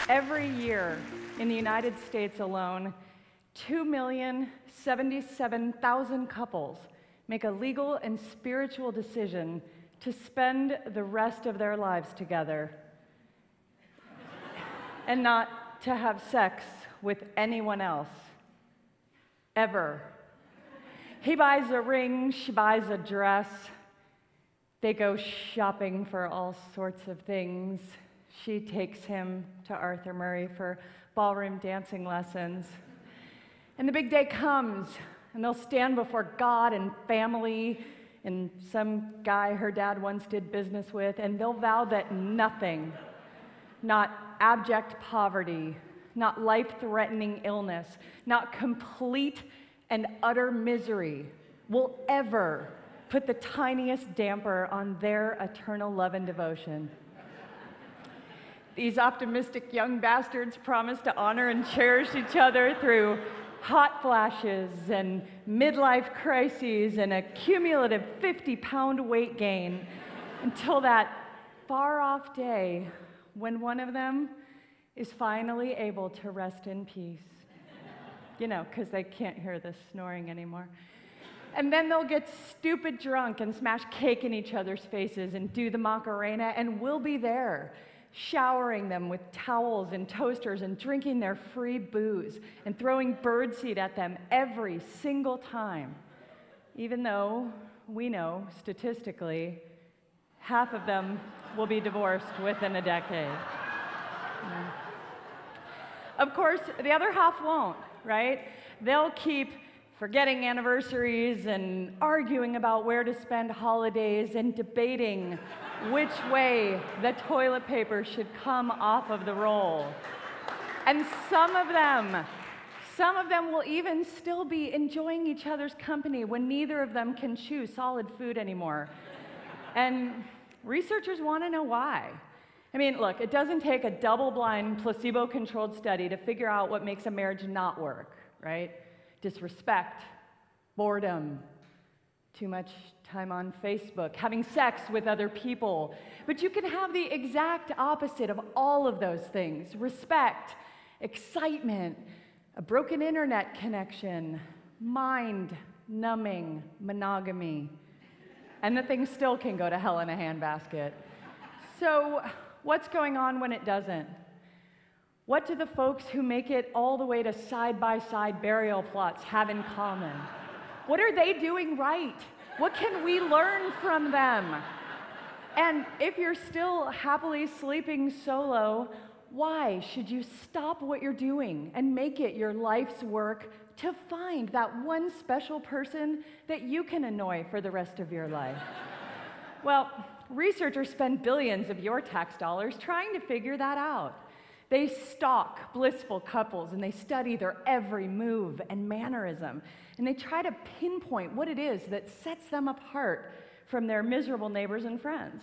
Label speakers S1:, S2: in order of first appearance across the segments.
S1: Every year in the United States alone, 2,077,000 couples make a legal and spiritual decision to spend the rest of their lives together and not to have sex with anyone else, ever. He buys a ring, she buys a dress. They go shopping for all sorts of things. She takes him to Arthur Murray for ballroom dancing lessons. And the big day comes, and they'll stand before God and family and some guy her dad once did business with, and they'll vow that nothing, not abject poverty, not life-threatening illness, not complete and utter misery will ever put the tiniest damper on their eternal love and devotion. These optimistic young bastards promise to honor and cherish each other through hot flashes and midlife crises and a cumulative 50-pound weight gain until that far-off day when one of them is finally able to rest in peace. You know, because they can't hear the snoring anymore. And then they'll get stupid drunk and smash cake in each other's faces and do the Macarena, and we'll be there, showering them with towels and toasters and drinking their free booze and throwing birdseed at them every single time, even though we know, statistically, half of them will be divorced within a decade. Yeah. Of course, the other half won't, right? They'll keep forgetting anniversaries and arguing about where to spend holidays and debating which way the toilet paper should come off of the roll. And some of them will even still be enjoying each other's company when neither of them can chew solid food anymore. And researchers want to know why. I mean, look, it doesn't take a double-blind, placebo-controlled study to figure out what makes a marriage not work, right? Disrespect, boredom, too much time on Facebook, having sex with other people. But you can have the exact opposite of all of those things: respect, excitement, a broken internet connection, mind-numbing monogamy. And the thing still can go to hell in a handbasket. So what's going on when it doesn't? What do the folks who make it all the way to side-by-side burial plots have in common? What are they doing right? What can we learn from them? And if you're still happily sleeping solo, why should you stop what you're doing and make it your life's work to find that one special person that you can annoy for the rest of your life? Well, researchers spend billions of your tax dollars trying to figure that out. They stalk blissful couples, and they study their every move and mannerism, and they try to pinpoint what it is that sets them apart from their miserable neighbors and friends.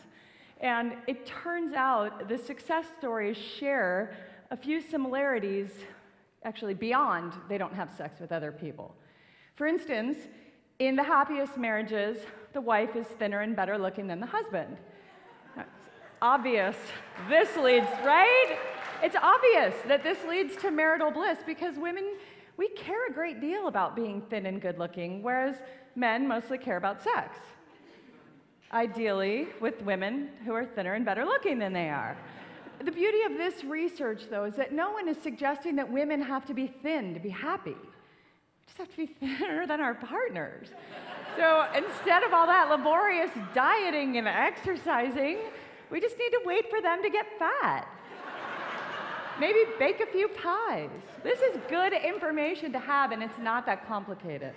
S1: And it turns out the success stories share a few similarities, actually beyond they don't have sex with other people. For instance, in the happiest marriages, the wife is thinner and better looking than the husband. It's obvious this leads, right? It's obvious that this leads to marital bliss because women, we care a great deal about being thin and good looking, whereas men mostly care about sex. Ideally, with women who are thinner and better looking than they are. The beauty of this research, though, is that no one is suggesting that women have to be thin to be happy. We just have to be thinner than our partners. So instead of all that laborious dieting and exercising, we just need to wait for them to get fat. Maybe bake a few pies. This is good information to have, and it's not that complicated.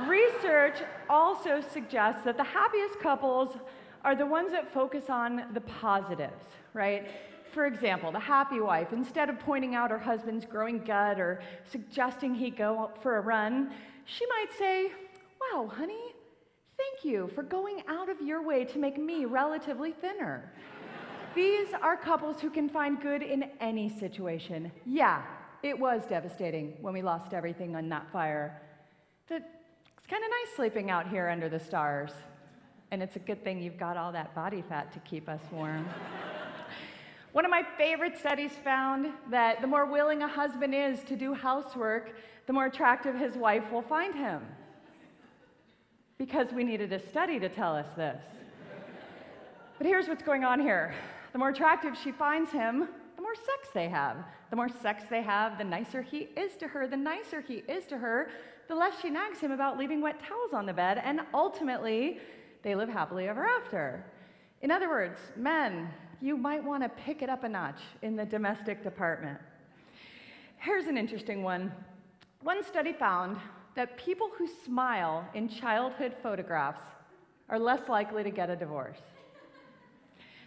S1: Research also suggests that the happiest couples are the ones that focus on the positives, right? For example, the happy wife, instead of pointing out her husband's growing gut or suggesting he go for a run, she might say, "Wow, honey, thank you for going out of your way to make me relatively thinner." these are couples who can find good in any situation. Yeah, it was devastating when we lost everything on that fire. But it's kind of nice sleeping out here under the stars. And it's a good thing you've got all that body fat to keep us warm. One of my favorite studies found that the more willing a husband is to do housework, the more attractive his wife will find him. Because we needed a study to tell us this. But here's what's going on here. The more attractive she finds him, the more sex they have. The more sex they have, the nicer he is to her. The nicer he is to her, the less she nags him about leaving wet towels on the bed, and ultimately, they live happily ever after. In other words, men, you might want to pick it up a notch in the domestic department. Here's an interesting one. One study found that people who smile in childhood photographs are less likely to get a divorce.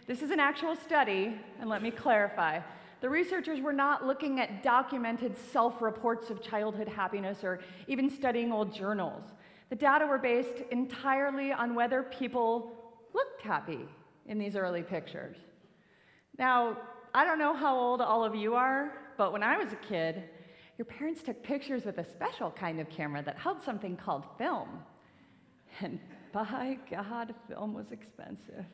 S1: This is an actual study, and let me clarify. The researchers were not looking at documented self-reports of childhood happiness or even studying old journals. The data were based entirely on whether people looked happy in these early pictures. Now, I don't know how old all of you are, but when I was a kid, your parents took pictures with a special kind of camera that held something called film. And by God, film was expensive.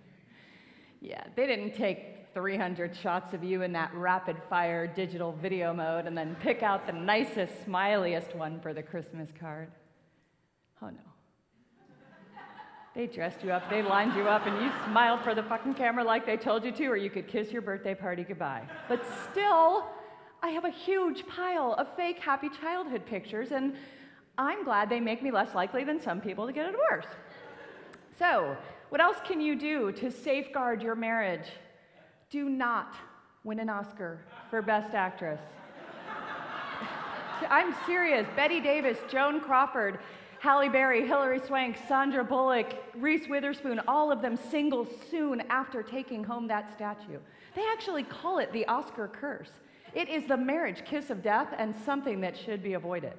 S1: Yeah, they didn't take 300 shots of you in that rapid-fire digital video mode and then pick out the nicest, smiliest one for the Christmas card. Oh, no. They dressed you up, they lined you up, and you smiled for the fucking camera like they told you to, or you could kiss your birthday party goodbye. But still, I have a huge pile of fake happy childhood pictures, and I'm glad they make me less likely than some people to get a divorce. So, what else can you do to safeguard your marriage? Do not win an Oscar for Best Actress. I'm serious. Bette Davis, Joan Crawford, Halle Berry, Hilary Swank, Sandra Bullock, Reese Witherspoon, all of them single soon after taking home that statue. They actually call it the Oscar curse. It is the marriage kiss of death and something that should be avoided.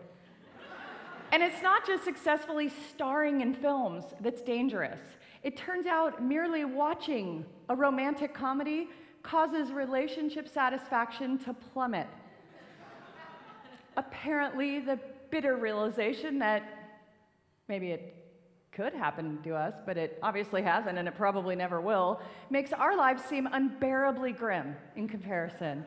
S1: And it's not just successfully starring in films that's dangerous. It turns out merely watching a romantic comedy causes relationship satisfaction to plummet. Apparently, the bitter realization that maybe it could happen to us, but it obviously hasn't, and it probably never will, makes our lives seem unbearably grim in comparison.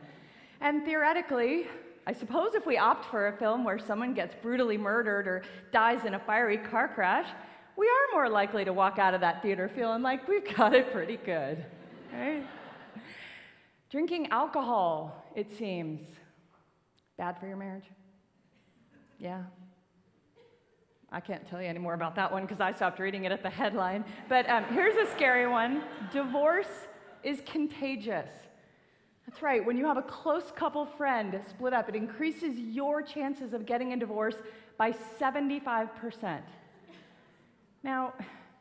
S1: And theoretically, I suppose if we opt for a film where someone gets brutally murdered or dies in a fiery car crash, we are more likely to walk out of that theater feeling like we've got it pretty good, right? Drinking alcohol, it seems, bad for your marriage. Yeah. I can't tell you any more about that one because I stopped reading it at the headline. But here's a scary one. Divorce is contagious. That's right. When you have a close couple friend split up, it increases your chances of getting a divorce by 75%. Now,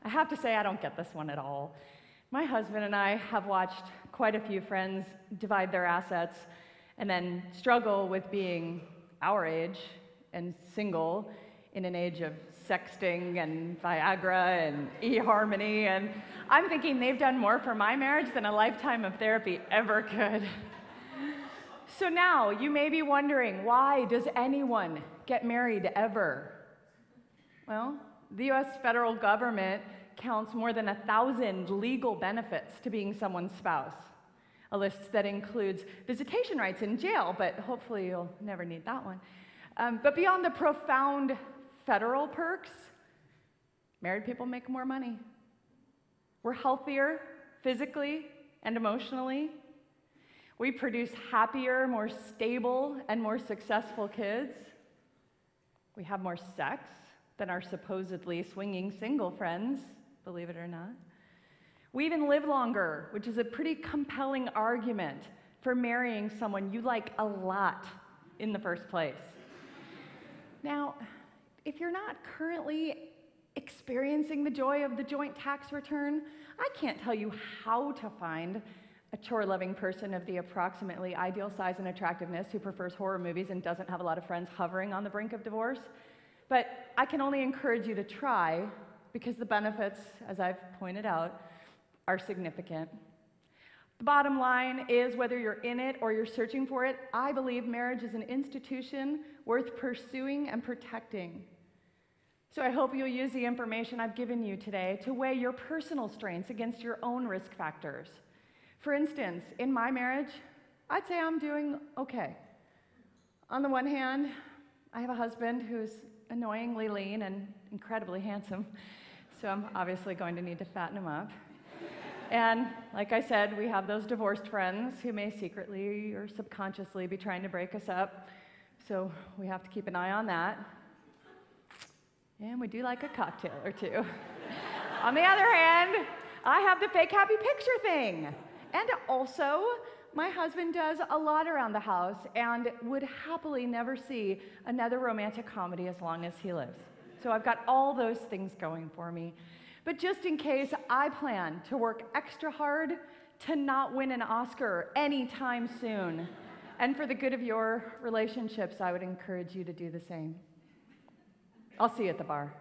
S1: I have to say I don't get this one at all. My husband and I have watched quite a few friends divide their assets and then struggle with being our age and single in an age of sexting and Viagra and eHarmony, and I'm thinking they've done more for my marriage than a lifetime of therapy ever could. So now, you may be wondering, why does anyone get married ever? Well, the US federal government counts more than 1,000 legal benefits to being someone's spouse. A list that includes visitation rights in jail, but hopefully you'll never need that one. But beyond the profound federal perks, married people make more money. We're healthier physically and emotionally. We produce happier, more stable, and more successful kids. We have more sex than our supposedly swinging single friends, believe it or not. We even live longer, which is a pretty compelling argument for marrying someone you like a lot in the first place. Now, if you're not currently experiencing the joy of the joint tax return, I can't tell you how to find a chore-loving person of the approximately ideal size and attractiveness who prefers horror movies and doesn't have a lot of friends hovering on the brink of divorce. But I can only encourage you to try, because the benefits, as I've pointed out, are significant. The bottom line is, whether you're in it or you're searching for it, I believe marriage is an institution worth pursuing and protecting. So I hope you'll use the information I've given you today to weigh your personal strengths against your own risk factors. For instance, in my marriage, I'd say I'm doing okay. On the one hand, I have a husband who's annoyingly lean and incredibly handsome, so I'm obviously going to need to fatten him up. And like I said, we have those divorced friends who may secretly or subconsciously be trying to break us up, so we have to keep an eye on that. And we do like a cocktail or two. On the other hand, I have the fake happy picture thing. And also, my husband does a lot around the house and would happily never see another romantic comedy as long as he lives. So I've got all those things going for me. But just in case, I plan to work extra hard to not win an Oscar anytime soon. And for the good of your relationships, I would encourage you to do the same. I'll see you at the bar.